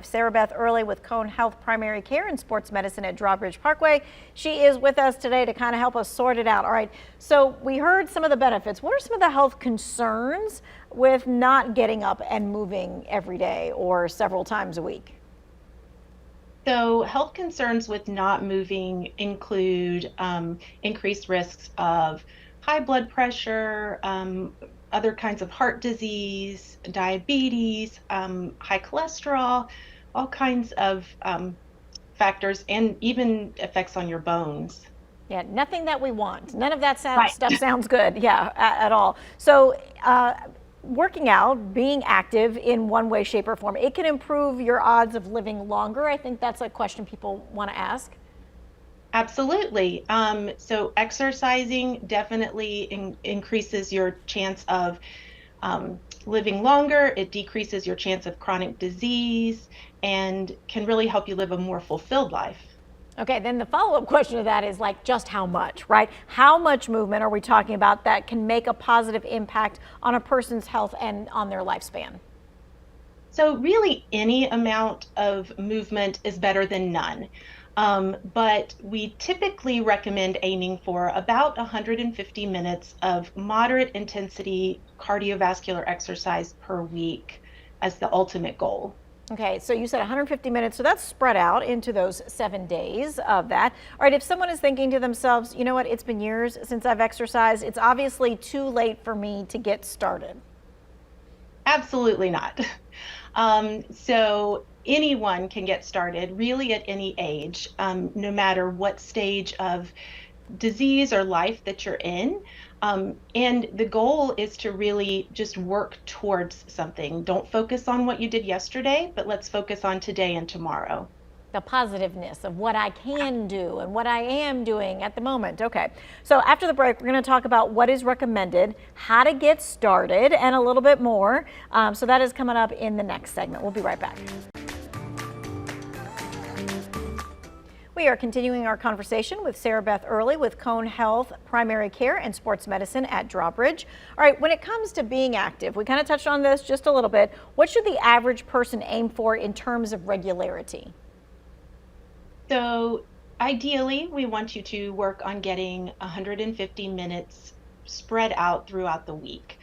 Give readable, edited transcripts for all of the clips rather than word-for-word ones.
life. Sarah Beth Early with Cone Health Primary Care and Sports Medicine at Drawbridge Parkway. She is with us today to kind of help us sort it out. All right, so we heard some of the benefits. What are some of the health concerns with not getting up and moving every day or several times a week? So, health concerns with not moving include increased risks of high blood pressure, other kinds of heart disease, diabetes, high cholesterol, all kinds of factors, and even effects on your bones. Yeah, nothing that we want. None of that Right. stuff sounds good. Yeah, at all. So, working out, being active in one way, shape, or form, it can improve your odds of living longer. I think that's a question people want to ask. Absolutely. So, exercising definitely increases your chance of living longer. It decreases your chance of chronic disease and can really help you live a more fulfilled life. Okay, then the follow-up question to that is like just how much, right? How much movement are we talking about that can make a positive impact on a person's health and on their lifespan? So, really, any amount of movement is better than none. But we typically recommend aiming for about 150 minutes of moderate intensity cardiovascular exercise per week as the ultimate goal. Okay, so you said 150 minutes, so that's spread out into those 7 days of that. All right, if someone is thinking to themselves, you know what, it's been years since I've exercised, it's obviously too late for me to get started. Absolutely not. So anyone can get started really at any age, no matter what stage of disease or life that you're in. And the goal is to really just work towards something. Don't focus on what you did yesterday, but let's focus on today and tomorrow. The positiveness of what I can do and what I am doing at the moment. Okay, so after the break, we're going to talk about what is recommended, how to get started, and a little bit more. So that is coming up in the next segment. We'll be right back. We are continuing our conversation with Sarah Beth Early with Cone Health Primary Care and Sports Medicine at Drawbridge. All right, when it comes to being active, we kind of touched on this just a little bit. What should the average person aim for in terms of regularity? So ideally, we want you to work on getting 150 minutes spread out throughout the week.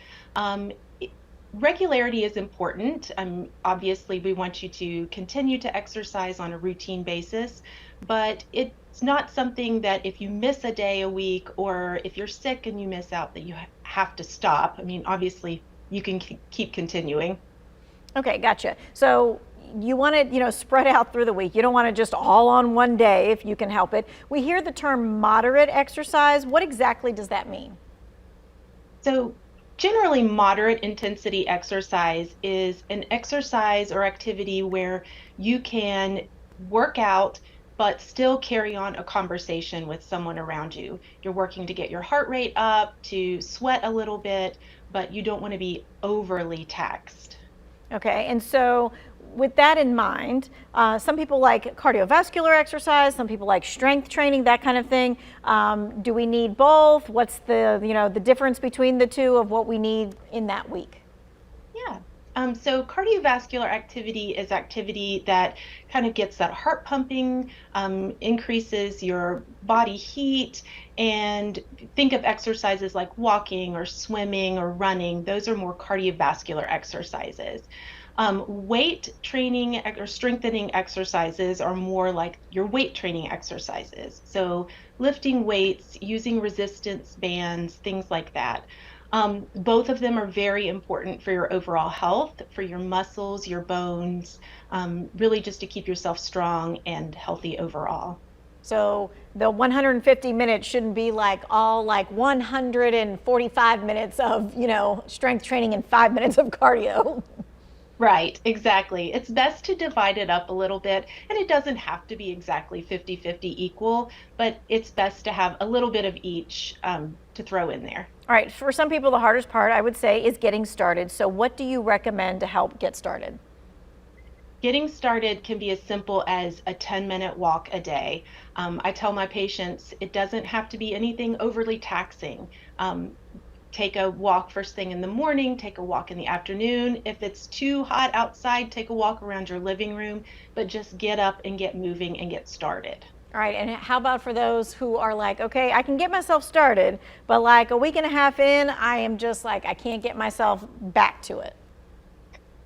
Regularity is important. Obviously, we want you to continue to exercise on a routine basis, but it's not something that if you miss a day a week or if you're sick and you miss out that you have to stop. I mean, obviously, you can keep continuing. Okay, gotcha. So you want it, spread out through the week. You don't want it just all on one day if you can help it. We hear the term moderate exercise. What exactly does that mean? So generally, moderate intensity exercise is an exercise or activity where you can work out but still carry on a conversation with someone around you. You're working to get your heart rate up, to sweat a little bit, but you don't want to be overly taxed. Okay, and so with that in mind, some people like cardiovascular exercise, some people like strength training, that kind of thing. Do we need both? What's the difference between the two of what we need in that week? Yeah. So cardiovascular activity is activity that kind of gets that heart pumping, increases your body heat, and think of exercises like walking or swimming or running. Those are more cardiovascular exercises. Weight training or strengthening exercises are more like your weight training exercises. So lifting weights, using resistance bands, things like that. Both of them are very important for your overall health, for your muscles, your bones, really just to keep yourself strong and healthy overall. So the 150 minutes shouldn't be like all like 145 minutes of, strength training and 5 minutes of cardio. Right, exactly. It's best to divide it up a little bit, and it doesn't have to be exactly 50-50 equal, but it's best to have a little bit of each to throw in there. All right, for some people, the hardest part, I would say, is getting started. So what do you recommend to help get started? Getting started can be as simple as a 10-minute walk a day. I tell my patients it doesn't have to be anything overly taxing. take a walk first thing in the morning, take a walk in the afternoon. If it's too hot outside, take a walk around your living room, but just get up and get moving and get started. All right, and how about for those who are like, okay, I can get myself started, but like a week and a half in, I am just like, I can't get myself back to it.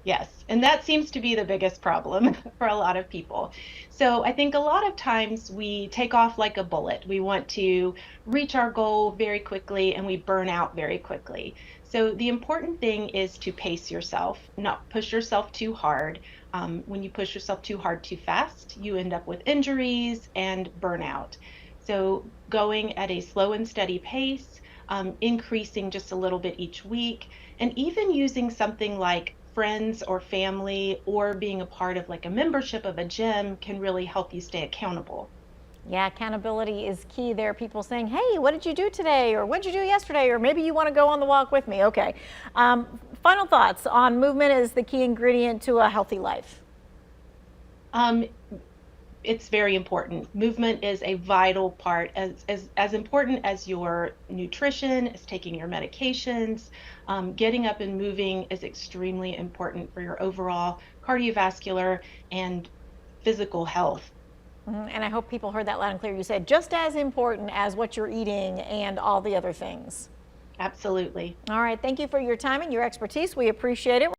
Yes, and that seems to be the biggest problem for a lot of people. So I think a lot of times we take off like a bullet. We want to reach our goal very quickly and we burn out very quickly. So the important thing is to pace yourself, not push yourself too hard. When you push yourself too hard too fast, you end up with injuries and burnout. So going at a slow and steady pace, increasing just a little bit each week, and even using something like friends or family or being a part of like a membership of a gym can really help you stay accountable. Yeah, accountability is key there. People saying, hey, what did you do today? Or what did you do yesterday? Or maybe you want to go on the walk with me. Okay. Final thoughts on movement is the key ingredient to a healthy life. Um, it's very important. Movement is a vital part, as important as your nutrition, as taking your medications. Getting up and moving is extremely important for your overall cardiovascular and physical health. And I hope people heard that loud and clear. You said just as important as what you're eating and all the other things. Absolutely. All right. Thank you for your time and your expertise. We appreciate it.